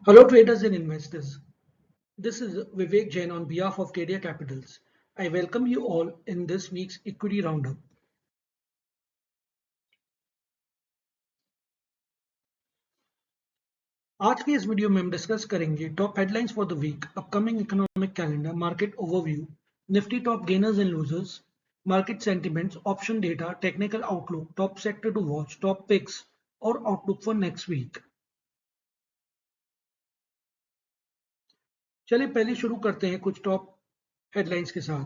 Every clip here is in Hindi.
Hello traders and investors. This is Vivek Jain on behalf of KDA Capitals. I welcome you all in this week's equity roundup. आज के इस वीडियो में हम डिस्कस करेंगे top headlines for the week, upcoming economic calendar, market overview, Nifty top gainers and losers, market sentiments, option data, technical outlook, top sector to watch, top picks और आउटलुक फॉर नेक्स्ट वीक। चलिए पहले शुरू करते हैं कुछ टॉप हेडलाइंस के साथ।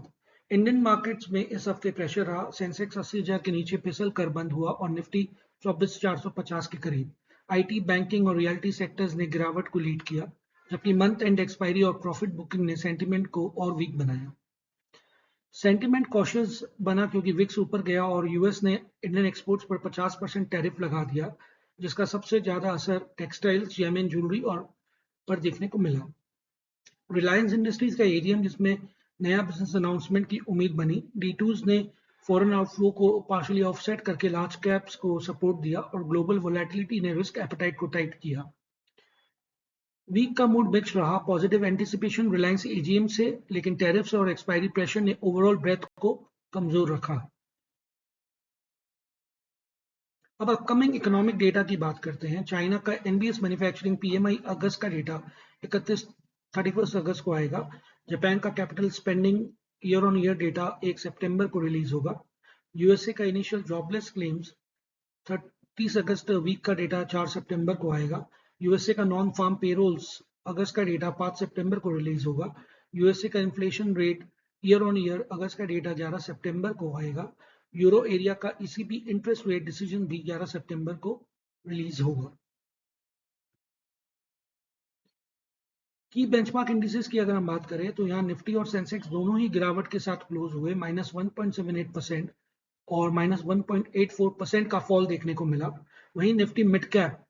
इंडियन मार्केट्स में इस हफ्ते प्रेशर रहा। सेंसेक्स 80,000 के नीचे फिसल कर बंद हुआ और निफ्टी 24,450 के करीब। आईटी, बैंकिंग और रियल्टी सेक्टर्स ने गिरावट को लीड किया, जबकि मंथ एंड एक्सपायरी और प्रॉफिट बुकिंग ने सेंटीमेंट को और वीक बनाया। सेंटीमेंट कॉशियस बना क्योंकि विक्स ऊपर गया और यूएस ने इंडियन एक्सपोर्ट्स पर 50% टैरिफ लगा दिया, जिसका सबसे ज्यादा असर टेक्सटाइल्स, जेमिन, ज्वेलरी और पर देखने को मिला। रिलायंस इंडस्ट्रीज का एजीएम, जिसमें नया बिजनेस अनाउंसमेंट की उम्मीद बनी। D2s ने फॉरेन आउटफ्लो को पार्शियली ऑफसेट करके लार्ज कैप्स को सपोर्ट दिया और ग्लोबल वोलेटिलिटी ने रिस्क एपेटाइट को टाइट किया। वीक का मूड मिक्स रहा। पॉजिटिव एंटिसिपेशन रिलायंस एजीएम से, लेकिन टैरिफ्स और एक्सपायरी प्रेशर ने ओवरऑल ब्रेथ को कमजोर रखा। अब अपकमिंग इकोनॉमिक डेटा की बात करते हैं। चाइना का एनबीएस मैन्युफैक्चरिंग पीएमआई अगस्त का डेटा 31 अगस्त को आएगा। जापान का capital spending year on year data 1 सितंबर को रिलीज होगा। यूएसए का इनिशियल जॉबलेस क्लेम्स 30 अगस्त वीक का डेटा 4 सितंबर को आएगा। यूएसए का नॉन फार्म पेरोल्स अगस्त का डेटा 5 सितंबर को रिलीज होगा। यूएसए का inflation rate year on year अगस्त का डेटा 11 सितंबर को आएगा। यूरो एरिया का ईसीबी इंटरेस्ट रेट डिसीजन भी 11 सितंबर को रिलीज होगा। की बेंचमार्क इंडिसेस की अगर हम बात करें तो यहाँ निफ्टी और सेंसेक्स दोनों ही गिरावट के साथ क्लोज हुए। -1.78% और -1.84% का फॉल देखने को मिला। वहीं निफ्टी मिड कैप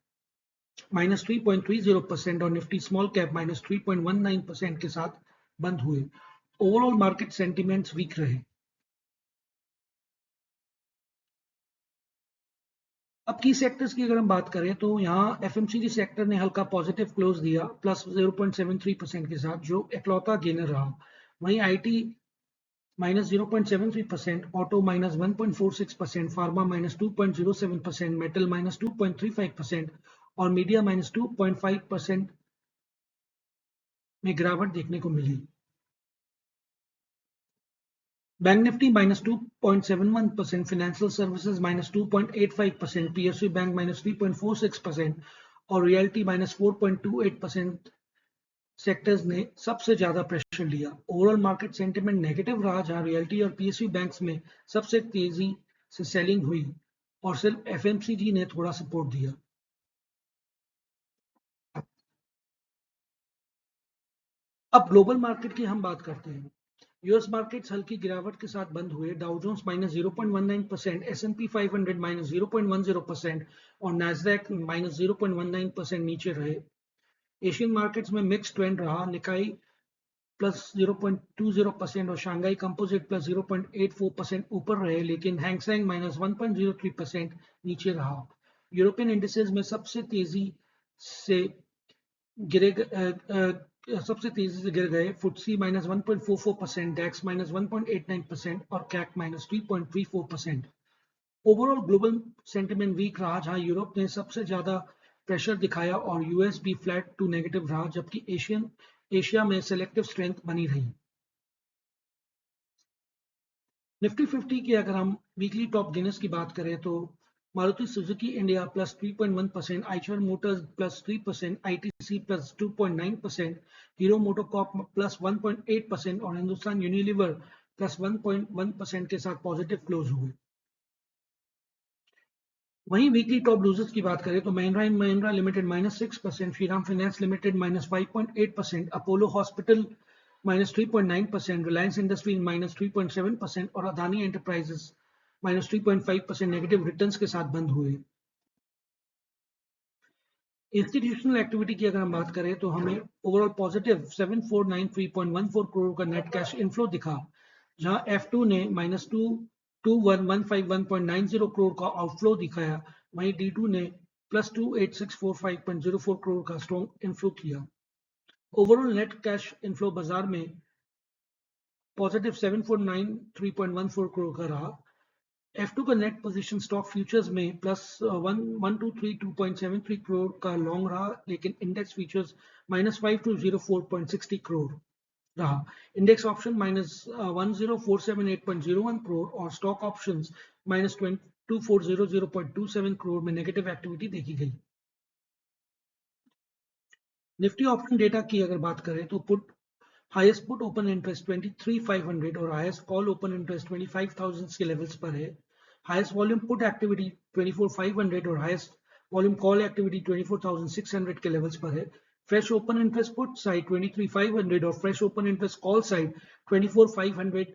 -3.30% और निफ्टी स्मॉल कैप -3.19% के साथ बंद हुए। ओवरऑल मार्केट सेंटिमेंट्स वीक रहे। अब की सेक्टर्स की अगर हम बात करें तो यहाँ एफएमसीजी सेक्टर ने हल्का पॉजिटिव क्लोज दिया +0.73% के साथ, जो इकलौता गेनर रहा। वहीं आईटी -0.73%, ऑटो -1.46%, फार्मा -2.07%, मेटल -2.35% और मीडिया -2.5% में गिरावट देखने को मिली। Bank nifty -2.71%, financial services -2.85%, PSU bank -3.46% और रियल्टी -4.28% सेक्टर्स ने सबसे ज्यादा प्रेशर लिया। ओवरऑल मार्केट सेंटिमेंट नेगेटिव रहा, जहां रियल्टी और पीएसयू बैंक्स में सबसे तेजी से सेलिंग हुई और सिर्फ एफएमसीजी ने थोड़ा सपोर्ट दिया। अब ग्लोबल मार्केट की हम बात करते हैं। यूएस मार्केट्स हल्की गिरावट के साथ बंद हुए। डाउ जोन्स -0.19%, एस&पी 500 -0.10% और नैस्डैक -0.19% नीचे रहे। एशियन मार्केट्स में मिक्स ट्रेंड रहा। निकाई +0.20% और शंघाई कंपोजिट +0.84% ऊपर रहे, लेकिन हैंगसेंग -1.03% नीचे रहा। यूरोपियन इंडिसेस में सबसे तेजी से गिर गए। फुटसी -1.44%, डैक्स -1.89% और कैक -3.34%। ओवरऑल ग्लोबल सेंटिमेंट वीक रहा, जहां यूरोप ने सबसे ज्यादा प्रेशर दिखाया और यूएस भी फ्लैट टू नेगेटिव रहा, जबकि एशिया में सेलेक्टिव स्ट्रेंथ बनी रही। निफ्टी 50 की अगर हम वीकली टॉप गेनर्स की बात करें तो Maruti Suzuki India +3.1%, Eicher Motors +3%, ITC +2.9%, hero MotoCorp +1.8% और हिंदुस्तान यूनिलीवर +1.1% के साथ पॉजिटिव क्लोज हुए। वहीं वीकली टॉप लूजर्स की बात करें तो Mahindra and Mahindra limited -6%, Shriram finance limited -5.8%, Apollo hospital -3.9%, Reliance industries -3.7% और अदानी एंटरप्राइजेस -3.5% नेगेटिव रिटर्न्स के साथ बंद हुए। इंस्टीट्यूशनल एक्टिविटी की अगर हम बात करें तो हमें ओवरऑल पॉजिटिव 7493.14 करोड़ का नेट कैश इनफ्लो दिखा, जहां F2 ने -221,151.90 करोड़ का आउटफ्लो दिखाया। वहीं D2 ने प्लस 28645.04 करोड़ का स्ट्रॉन्ग इन्फ्लो किया। ओवरऑल नेट कैश इन्फ्लो बाजार में पॉजिटिव 749.314 करोड़ का रहा। F2 का नेट पोजीशन स्टॉक फ्यूचर्स में प्लस 1232.73 करोड़ का लॉन्ग रहा, लेकिन इंडेक्स फ्यूचर्स माइनस 5204.60 करोड़ रहा। इंडेक्स ऑप्शन माइनस 10478.01 करोड़ और स्टॉक ऑप्शंस माइनस 2400.27 करोड़ में नेगेटिव एक्टिविटी देखी गई। निफ्टी ऑप्शन डेटा की अगर बात करें तो हाईएस्ट पुट ओपन इंटरेस्ट 23,500 और हाईएस्ट कॉल ओपन इंटरेस्ट 25,000 के लेवल्स पर है। हाईएस्ट वॉल्यूम पुट एक्टिविटी 24,500 और हाईएस्ट वॉल्यूम कॉल एक्टिविटी 24,600 के लेवल्स पर है। Fresh open interest put side 23,500 और fresh open interest call side 24,500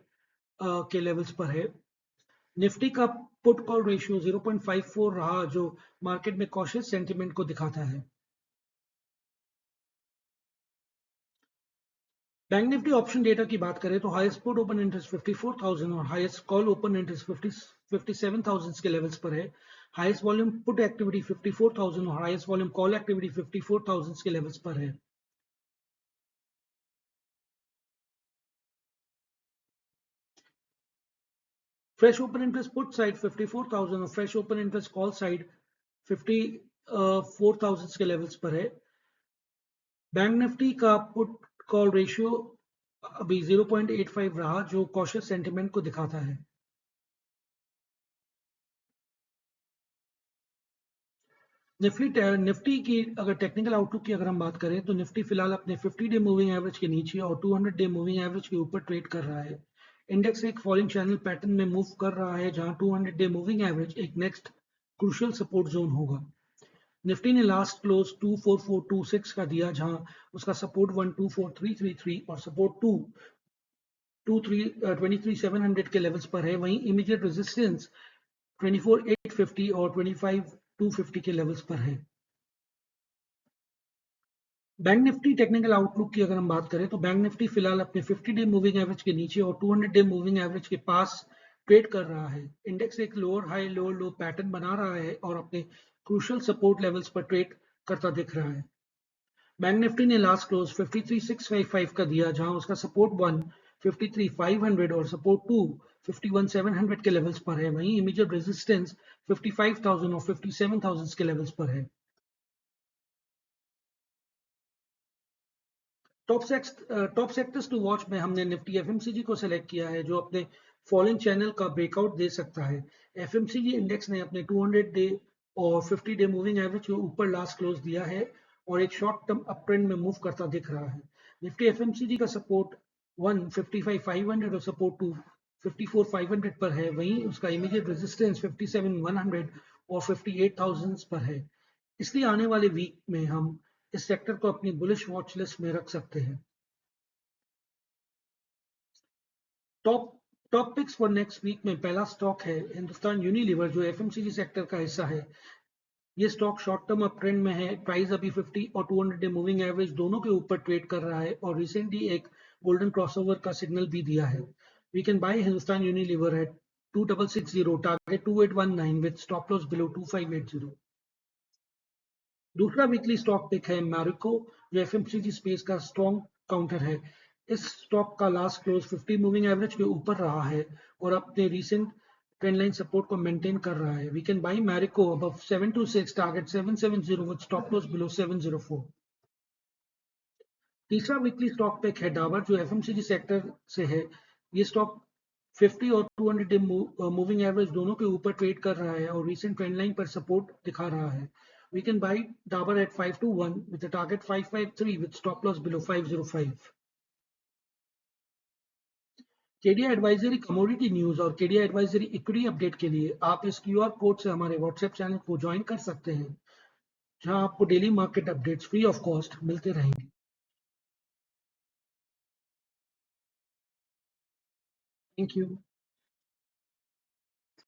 के लेवल्स पर है। निफ्टी का पुट कॉल रेशियो 0.54 रहा, जो मार्केट में कॉशियस सेंटिमेंट को दिखाता है। बैंक निफ्टी ऑप्शन डेटा की बात करें तो हाईएस्ट पुट ओपन इंटरेस्ट 54,000 और हाईएस्ट कॉल ओपन इंटरेस्ट 57,000 के लेवल्स पर है। हाईएस्ट वॉल्यूम पुट एक्टिविटी 54,000 और हाईएस्ट वॉल्यूम कॉल एक्टिविटी 54,000 के लेवल्स पर है। Fresh open interest put side 54,000 और fresh open interest call side 54,000 के लेवल्स पर है। बैंक निफ्टी का पुट कॉल रेशियो अभी 0.85 रहा, जो कॉशियस सेंटिमेंट को दिखाता है। निफ्टी की अगर टेक्निकल आउटलुक की अगर हम बात करें तो निफ्टी फिलहाल अपने 50 डे मूविंग एवरेज के नीचे और 200 डे मूविंग एवरेज के ऊपर ट्रेड कर रहा है। इंडेक्स एक फॉलिंग चैनल पैटर्न में मूव कर रहा है, जहां 200 डे मूविंग एवरेज एक नेक्स्ट क्रूशियल सपोर्ट जोन होगा। निफ्टी ने लास्ट क्लोज 24426 का दिया, जहां उसका सपोर्ट 124333 और सपोर्ट 23700 के लेवल्स पर है। वहीं इमीडिएट रेजिस्टेंस 24850 और 25250 के लेवल्स पर है। बैंक निफ्टी टेक्निकल आउटलुक की अगर हम बात करें तो बैंक निफ्टी फिलहाल अपने 50 डे मूविंग एवरेज के नीचे और 200 डे मूविंग एवरेज के पास ट्रेड कर रहा है। इंडेक्स एक लोअर हाई लोअर लो पैटर्न बना रहा है और अपने क्रूशियल सपोर्ट लेवल्स पर ट्रेड करता दिख रहा है। बैंक निफ्टी ने लास्ट क्लोज 53,655 का दिया, जहां उसका सपोर्ट 1 53,500 और सपोर्ट 2 51,700 के लेवल्स पर है। वहीं इमीडिएट रेजिस्टेंस 55,000 और 57,000 के लेवल्स पर है। टॉप सेक्टर्स टू वॉच में हमने निफ्टी एफएमसीजी को सेलेक्ट किया है, जो अपने फॉलिंग चैनल का ब्रेकआउट दे सकता है। एफएमसीजी इंडेक्स ने अपने 200 डे और 50 डे मूविंग एवरेज के ऊपर लास्ट क्लोज दिया है और एक शॉर्ट टर्म अप ट्रेंड में मूव करता दिख रहा है। निफ्टी एफएमसीजी का सपोर्ट 1 55,500 और सपोर्ट 2 54,500 पर है। वहीं उसका इमीडिएट रेजिस्टेंस 57,100 और 58,000 पर है। इसलिए आने वाले वीक में हम इस सेक्टर को अपनी बुलिश वॉच लिस्ट में रख सकते हैं। Top top picks for next week में पहला स्टॉक है हिंदुस्तान यूनिलीवर, जो एफएमसीजी सेक्टर का हिस्सा है। ये stock short term up trend में है। प्राइस अभी 50 और 200 डे मूविंग एवरेज दोनों के ऊपर ट्रेड कर रहा है और रिसेंटली एक गोल्डन क्रॉसओवर का सिग्नल भी दिया है। We can buy Hindustan Unilever at 2660, target 2819 with stop loss below 2580। दूसरा वीकली स्टॉक पिक है मैरिको, जो एफएमसीजी स्पेस का स्ट्रॉन्ग काउंटर है। इस स्टॉक का लास्ट क्लोज 50 मूविंग एवरेज के ऊपर रहा है और अपने रीसेंट ट्रेंड लाइन सपोर्ट को मेंटेन कर रहा है। We can buy Marico above 726, target 770 with stop loss below 704। तीसरा वीकली स्टॉक पिक है डाबर, जो एफएमसीजी सेक्टर से है। ये स्टॉक 50 और 200 डे मूविंग एवरेज दोनों के ऊपर ट्रेड कर रहा है और रीसेंट ट्रेंड लाइन पर सपोर्ट दिखा रहा है। We can buy Dabur at 521 with a target 553 with stop loss below 505. Kedia advisory commodity news और केडिया एडवाइजरी इक्विटी अपडेट के लिए आप इस क्यूआर कोड से हमारे व्हाट्सएप चैनल को ज्वाइन कर सकते हैं, जहां आपको daily market updates free of cost मिलते रहेंगे। Thank you.